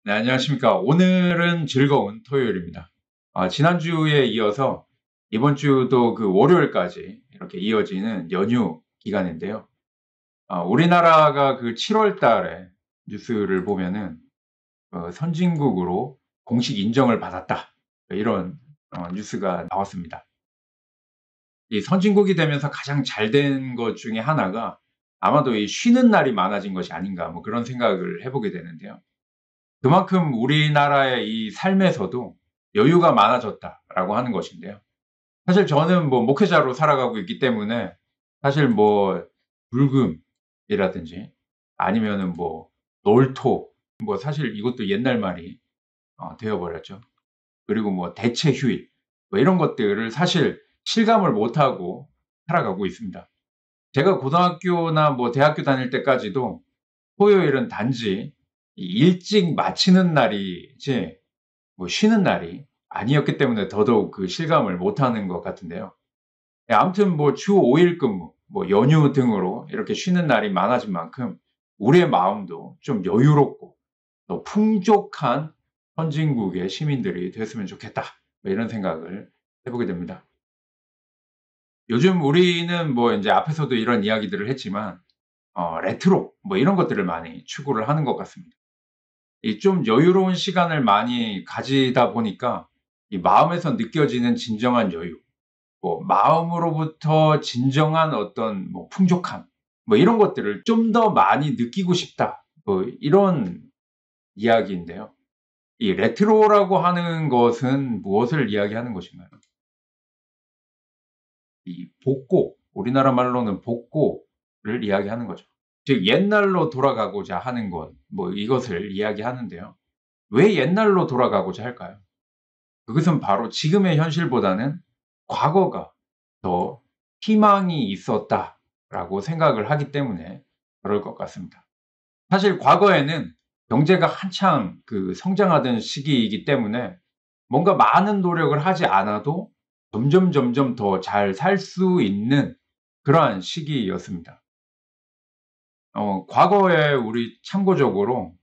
네, 안녕하십니까. 오늘은 즐거운 토요일입니다. 지난주에 이어서 이번 주도 그 월요일까지 이렇게 이어지는 연휴 기간인데요. 우리나라가 그 7월 달에 뉴스를 보면은 선진국으로 공식 인정을 받았다. 이런 뉴스가 나왔습니다. 이 선진국이 되면서 가장 잘 된 것 중에 하나가 아마도 이 쉬는 날이 많아진 것이 아닌가 뭐 그런 생각을 해보게 되는데요. 그만큼 우리나라의 이 삶에서도 여유가 많아졌다라고 하는 것인데요. 사실 저는 뭐 목회자로 살아가고 있기 때문에 사실 뭐 불금이라든지 아니면은 뭐 놀토 뭐 사실 이것도 옛날 말이 되어버렸죠. 그리고 뭐 대체 휴일 뭐 이런 것들을 사실 실감을 못하고 살아가고 있습니다. 제가 고등학교나 뭐 대학교 다닐 때까지도 토요일은 단지 일찍 마치는 날이지 뭐 쉬는 날이 아니었기 때문에 더더욱 그 실감을 못하는 것 같은데요. 아무튼 뭐 주 5일 근무, 뭐 연휴 등으로 이렇게 쉬는 날이 많아진 만큼 우리의 마음도 좀 여유롭고 또 풍족한 선진국의 시민들이 됐으면 좋겠다. 뭐 이런 생각을 해보게 됩니다. 요즘 우리는 뭐 이제 앞에서도 이런 이야기들을 했지만 레트로 뭐 이런 것들을 많이 추구를 하는 것 같습니다. 이 좀 여유로운 시간을 많이 가지다 보니까 이 마음에서 느껴지는 진정한 여유, 뭐 마음으로부터 진정한 어떤 뭐 풍족함, 뭐 이런 것들을 좀 더 많이 느끼고 싶다. 뭐 이런 이야기인데요. 이 레트로라고 하는 것은 무엇을 이야기하는 것인가요? 이 복고, 우리나라 말로는 복고를 이야기하는 거죠. 즉 옛날로 돌아가고자 하는 것, 뭐 이것을 이야기하는데요. 왜 옛날로 돌아가고자 할까요? 그것은 바로 지금의 현실보다는 과거가 더 희망이 있었다라고 생각을 하기 때문에 그럴 것 같습니다. 사실 과거에는 경제가 한창 그 성장하던 시기이기 때문에 뭔가 많은 노력을 하지 않아도 점점 더 잘 살 수 있는 그러한 시기였습니다. 과거에 우리 참고적으로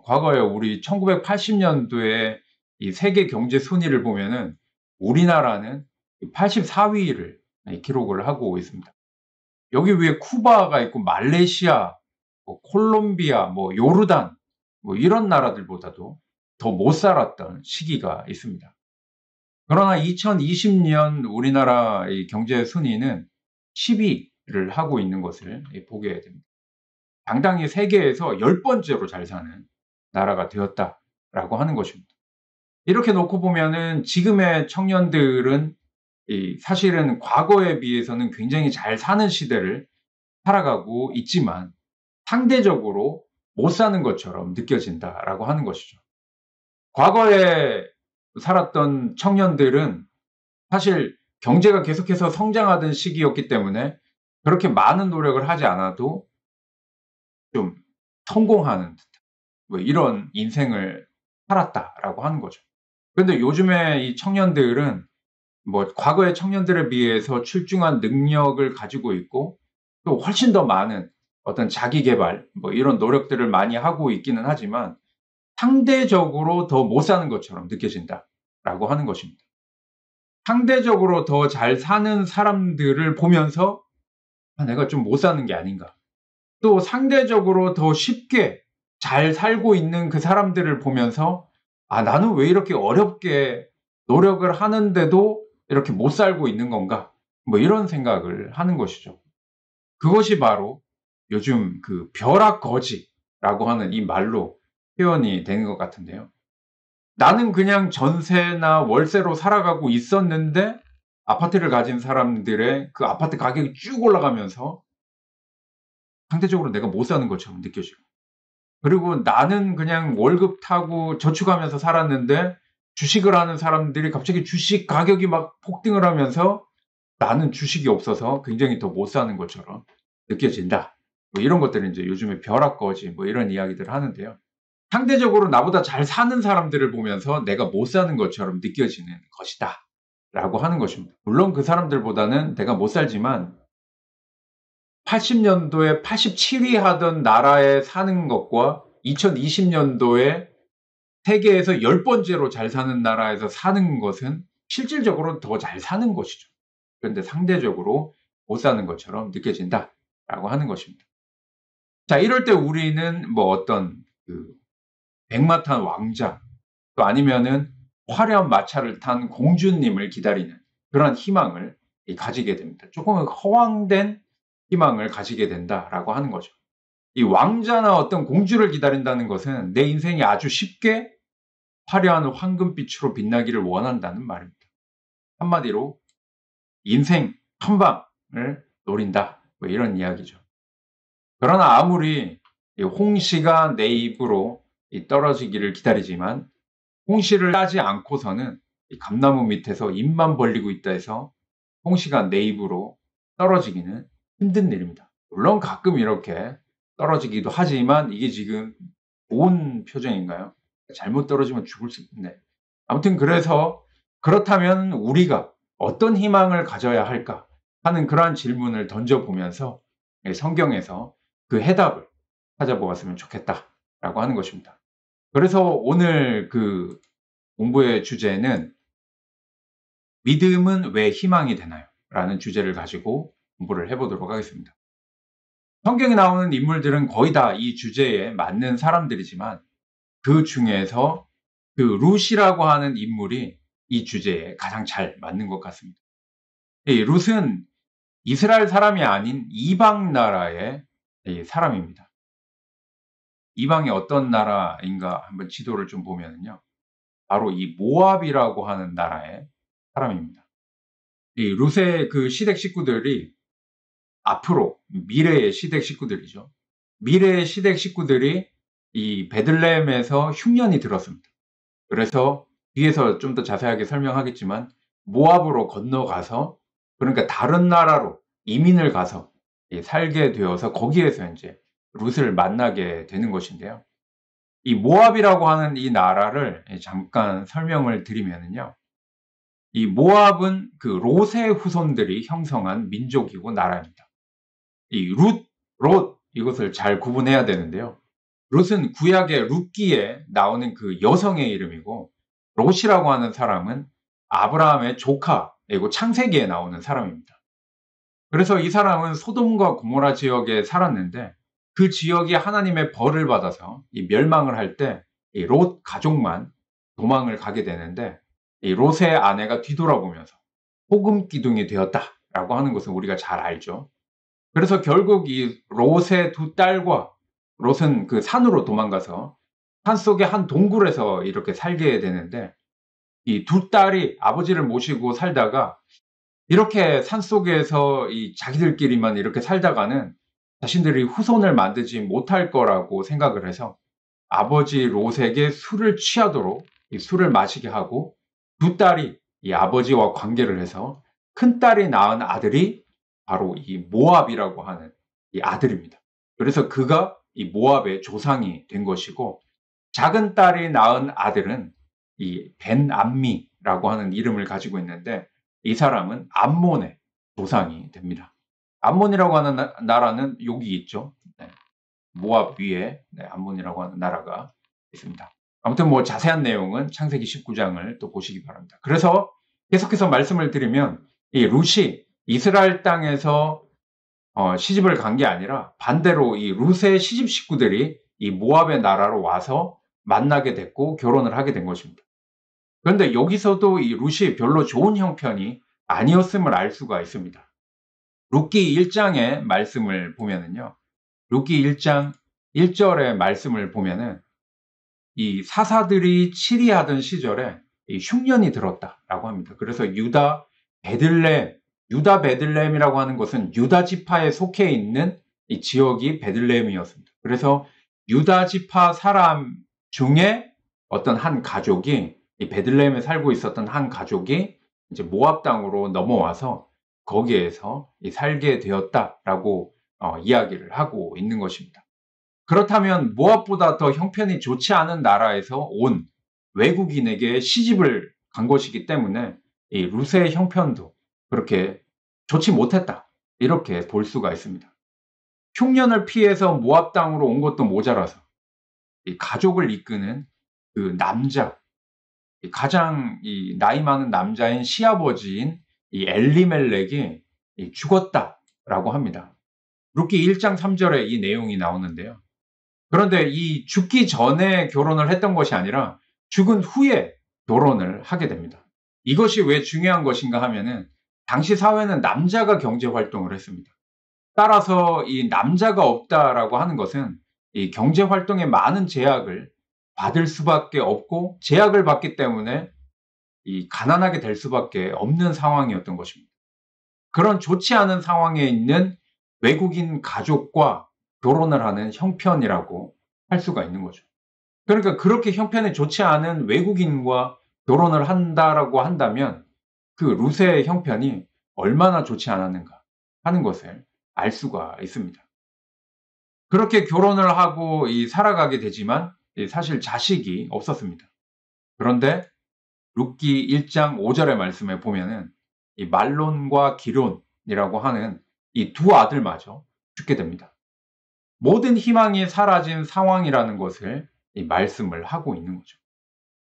과거에 우리 1980년도에 이 세계 경제 순위를 보면은 우리나라는 84위를 기록을 하고 있습니다. 여기 위에 쿠바가 있고 말레이시아, 뭐 콜롬비아, 뭐 요르단 뭐 이런 나라들보다도 더 못 살았던 시기가 있습니다. 그러나 2020년 우리나라 의 경제 순위는 10위를 하고 있는 것을 보게 됩니다. 당당히 세계에서 10번째로 잘 사는 나라가 되었다라고 하는 것입니다. 이렇게 놓고 보면은 지금의 청년들은 사실은 과거에 비해서는 굉장히 잘 사는 시대를 살아가고 있지만 상대적으로 못 사는 것처럼 느껴진다라고 하는 것이죠. 과거에 살았던 청년들은 사실 경제가 계속해서 성장하던 시기였기 때문에 그렇게 많은 노력을 하지 않아도 좀 성공하는 듯한 뭐 이런 인생을 살았다라고 하는 거죠. 그런데 요즘에 이 청년들은 뭐 과거의 청년들에 비해서 출중한 능력을 가지고 있고 또 훨씬 더 많은 어떤 자기 개발 뭐 이런 노력들을 많이 하고 있기는 하지만 상대적으로 더 못 사는 것처럼 느껴진다라고 하는 것입니다. 상대적으로 더 잘 사는 사람들을 보면서 내가 좀 못 사는 게 아닌가. 또 상대적으로 더 쉽게 잘 살고 있는 그 사람들을 보면서 나는 왜 이렇게 어렵게 노력을 하는데도 이렇게 못 살고 있는 건가? 뭐 이런 생각을 하는 것이죠. 그것이 바로 요즘 그 벼락거지라고 하는 이 말로 표현이 되는 것 같은데요. 나는 그냥 전세나 월세로 살아가고 있었는데 아파트를 가진 사람들의 그 아파트 가격이 쭉 올라가면서 상대적으로 내가 못 사는 것처럼 느껴지고, 그리고 나는 그냥 월급 타고 저축하면서 살았는데 주식을 하는 사람들이 갑자기 주식 가격이 막 폭등을 하면서 나는 주식이 없어서 굉장히 더 못 사는 것처럼 느껴진다. 뭐 이런 것들은 이제 요즘에 벼락거지 뭐 이런 이야기들을 하는데요. 상대적으로 나보다 잘 사는 사람들을 보면서 내가 못 사는 것처럼 느껴지는 것이다. 라고 하는 것입니다. 물론 그 사람들보다는 내가 못 살지만 80년도에 87위 하던 나라에 사는 것과 2020년도에 세계에서 10번째로 잘 사는 나라에서 사는 것은 실질적으로 더 잘 사는 것이죠. 그런데 상대적으로 못 사는 것처럼 느껴진다라고 하는 것입니다. 자, 이럴 때 우리는 뭐 어떤 그 백마탄 왕자, 또 아니면은 화려한 마차를 탄 공주님을 기다리는 그런 희망을 가지게 됩니다. 조금 허황된 희망을 가지게 된다라고 하는 거죠. 이 왕자나 어떤 공주를 기다린다는 것은 내 인생이 아주 쉽게 화려한 황금빛으로 빛나기를 원한다는 말입니다. 한마디로 인생 한 방을 노린다, 뭐 이런 이야기죠. 그러나 아무리 홍시가 내 입으로 떨어지기를 기다리지만 홍시를 따지 않고서는 감나무 밑에서 입만 벌리고 있다 해서 홍시가 내 입으로 떨어지기는 힘든 일입니다. 물론 가끔 이렇게 떨어지기도 하지만 이게 지금 좋은 표정인가요? 잘못 떨어지면 죽을 수 있네. 아무튼 그래서 그렇다면 우리가 어떤 희망을 가져야 할까 하는 그러한 질문을 던져보면서 성경에서 그 해답을 찾아보았으면 좋겠다라고 하는 것입니다. 그래서 오늘 그 공부의 주제는 믿음은 왜 희망이 되나요? 라는 주제를 가지고 공부를 해보도록 하겠습니다. 성경에 나오는 인물들은 거의 다 이 주제에 맞는 사람들이지만 그 중에서 그 룻이라고 하는 인물이 이 주제에 가장 잘 맞는 것 같습니다. 이 룻은 이스라엘 사람이 아닌 이방 나라의 사람입니다. 이방이 어떤 나라인가 한번 지도를 좀 보면요. 바로 이 모압이라고 하는 나라의 사람입니다. 이 룻의 그 시댁 식구들이 앞으로 미래의 시댁 식구들이죠. 미래의 시댁 식구들이 이 베들레헴에서 흉년이 들었습니다. 그래서 뒤에서 좀 더 자세하게 설명하겠지만 모압으로 건너가서, 그러니까 다른 나라로 이민을 가서 살게 되어서 거기에서 이제 룻을 만나게 되는 것인데요. 이 모압이라고 하는 이 나라를 잠깐 설명을 드리면요. 이 모압은 그 롯의 후손들이 형성한 민족이고 나라입니다. 이 롯 이것을 잘 구분해야 되는데요. 롯은 구약의 룻기에 나오는 그 여성의 이름이고, 롯이라고 하는 사람은 아브라함의 조카이고 창세기에 나오는 사람입니다. 그래서 이 사람은 소돔과 고모라 지역에 살았는데 그 지역이 하나님의 벌을 받아서 이 멸망을 할 때 이 롯 가족만 도망을 가게 되는데, 이 롯의 아내가 뒤돌아보면서 소금 기둥이 되었다라고 하는 것은 우리가 잘 알죠. 그래서 결국 이 롯의 두 딸과, 롯은 그 산으로 도망가서 산속의 한 동굴에서 이렇게 살게 되는데, 이 두 딸이 아버지를 모시고 살다가 이렇게 산속에서 이 자기들끼리만 이렇게 살다가는 자신들이 후손을 만들지 못할 거라고 생각을 해서 아버지 롯에게 술을 취하도록 이 술을 마시게 하고, 두 딸이 이 아버지와 관계를 해서 큰 딸이 낳은 아들이 바로 이 모압이라고 하는 이 아들입니다. 그래서 그가 이 모압의 조상이 된 것이고, 작은 딸이 낳은 아들은 이 벤암미라고 하는 이름을 가지고 있는데 이 사람은 암몬의 조상이 됩니다. 암몬이라고 하는 나라는 여기 있죠. 네. 모압 위에 암몬이라고 하는 나라가 있습니다. 아무튼 뭐 자세한 내용은 창세기 19장을 또 보시기 바랍니다. 그래서 계속해서 말씀을 드리면 이 룻이 이스라엘 땅에서 시집을 간 게 아니라 반대로 이 룻의 시집 식구들이 이 모압의 나라로 와서 만나게 됐고 결혼을 하게 된 것입니다. 그런데 여기서도 이 룻이 별로 좋은 형편이 아니었음을 알 수가 있습니다. 룻기 1장의 말씀을 보면은요. 룻기 1장 1절의 말씀을 보면은 이 사사들이 치리하던 시절에 이 흉년이 들었다라고 합니다. 그래서 유다 베들레헴이라고 하는 것은 유다 지파에 속해 있는 이 지역이 베들레헴이었습니다. 그래서 유다 지파 사람 중에 어떤 한 가족이, 이 베들레헴에 살고 있었던 한 가족이 이제 모압 땅으로 넘어와서 거기에서 살게 되었다라고 이야기를 하고 있는 것입니다. 그렇다면 모압보다 더 형편이 좋지 않은 나라에서 온 외국인에게 시집을 간 것이기 때문에 이 룻의 형편도 그렇게 좋지 못했다, 이렇게 볼 수가 있습니다. 흉년을 피해서 모압 땅으로 온 것도 모자라서 이 가족을 이끄는 그 남자, 가장 나이 많은 남자인 시아버지인 이 엘리멜렉이 죽었다라고 합니다. 룻기 1장 3절에 이 내용이 나오는데요. 그런데 이 죽기 전에 결혼을 했던 것이 아니라 죽은 후에 결혼을 하게 됩니다. 이것이 왜 중요한 것인가 하면은 당시 사회는 남자가 경제 활동을 했습니다. 따라서 이 남자가 없다라고 하는 것은 이 경제 활동에 많은 제약을 받을 수밖에 없고, 제약을 받기 때문에 이 가난하게 될 수밖에 없는 상황이었던 것입니다. 그런 좋지 않은 상황에 있는 외국인 가족과 결혼을 하는 형편이라고 할 수가 있는 거죠. 그러니까 그렇게 형편이 좋지 않은 외국인과 결혼을 한다라고 한다면 그 룻의 형편이 얼마나 좋지 않았는가 하는 것을 알 수가 있습니다. 그렇게 결혼을 하고 살아가게 되지만 사실 자식이 없었습니다. 그런데 룻기 1장 5절의 말씀에 보면은 이 말론과 기론이라고 하는 이 두 아들마저 죽게 됩니다. 모든 희망이 사라진 상황이라는 것을 이 말씀을 하고 있는 거죠.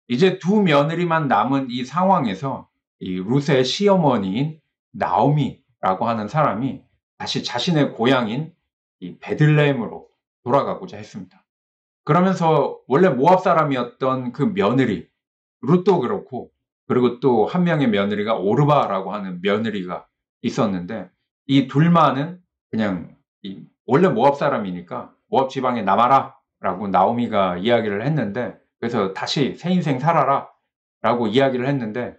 이제 두 며느리만 남은 이 상황에서 이 룻의 시어머니인 나오미라고 하는 사람이 다시 자신의 고향인 이 베들레헴으로 돌아가고자 했습니다. 그러면서 원래 모압 사람이었던 그 며느리 룻도 그렇고, 그리고 또 한 명의 며느리가 오르바라고 하는 며느리가 있었는데, 이 둘만은 그냥 원래 모압 사람이니까 모압 지방에 남아라 라고 나오미가 이야기를 했는데, 그래서 다시 새 인생 살아라 라고 이야기를 했는데,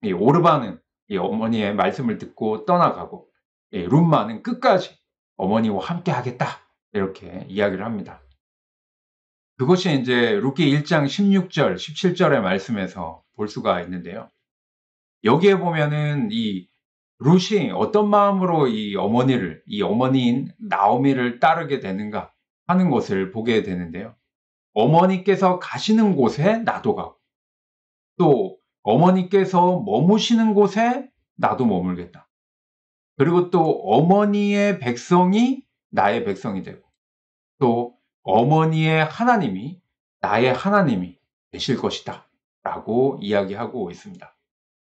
이 오르바는 이 어머니의 말씀을 듣고 떠나가고, 룻만은 끝까지 어머니와 함께 하겠다 이렇게 이야기를 합니다. 그것이 이제 룻기 1장 16절, 17절의 말씀에서 볼 수가 있는데요. 여기에 보면은 이 룻이 어떤 마음으로 이 어머니인 나오미를 따르게 되는가 하는 것을 보게 되는데요. 어머니께서 가시는 곳에 나도 가고, 또 어머니께서 머무시는 곳에 나도 머물겠다. 그리고 또 어머니의 백성이 나의 백성이 되고, 또 어머니의 하나님이 나의 하나님이 되실 것이다 라고 이야기하고 있습니다.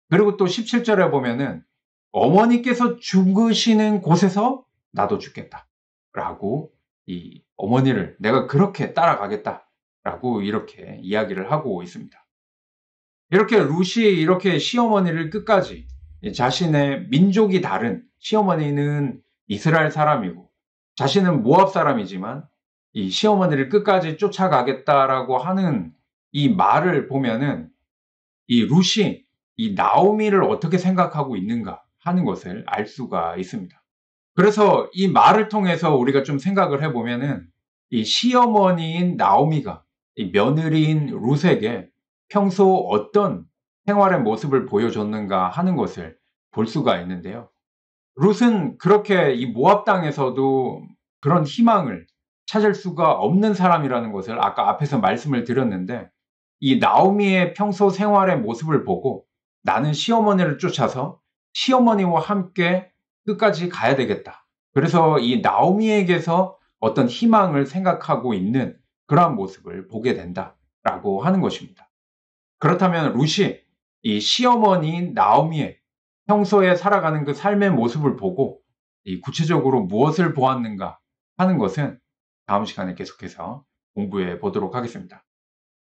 그리고 또 17절에 보면은 어머니께서 죽으시는 곳에서 나도 죽겠다 라고 이 어머니를 내가 그렇게 따라가겠다 라고 이렇게 이야기를 하고 있습니다. 이렇게 룻이 이렇게 시어머니를 끝까지, 자신의 민족이 다른 시어머니는 이스라엘 사람이고 자신은 모압 사람이지만 이 시어머니를 끝까지 쫓아가겠다라고 하는 이 말을 보면은 이 룻이 이 나오미를 어떻게 생각하고 있는가 하는 것을 알 수가 있습니다. 그래서 이 말을 통해서 우리가 좀 생각을 해보면은 이 시어머니인 나오미가 이 며느리인 룻에게 평소 어떤 생활의 모습을 보여줬는가 하는 것을 볼 수가 있는데요. 룻은 그렇게 이 모압 땅에서도 그런 희망을 찾을 수가 없는 사람이라는 것을 아까 앞에서 말씀을 드렸는데, 이 나오미의 평소 생활의 모습을 보고 나는 시어머니를 쫓아서 시어머니와 함께 끝까지 가야 되겠다. 그래서 이 나오미에게서 어떤 희망을 생각하고 있는 그러한 모습을 보게 된다라고 하는 것입니다. 그렇다면 룻이 이 시어머니인 나오미의 평소에 살아가는 그 삶의 모습을 보고 이 구체적으로 무엇을 보았는가 하는 것은 다음 시간에 계속해서 공부해 보도록 하겠습니다.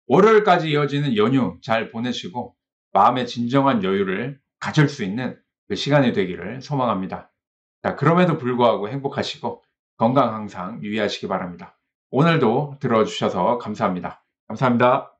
월요일까지 이어지는 연휴 잘 보내시고 마음의 진정한 여유를 가질 수 있는 그 시간이 되기를 소망합니다. 자, 그럼에도 불구하고 행복하시고 건강 항상 유의하시기 바랍니다. 오늘도 들어주셔서 감사합니다. 감사합니다.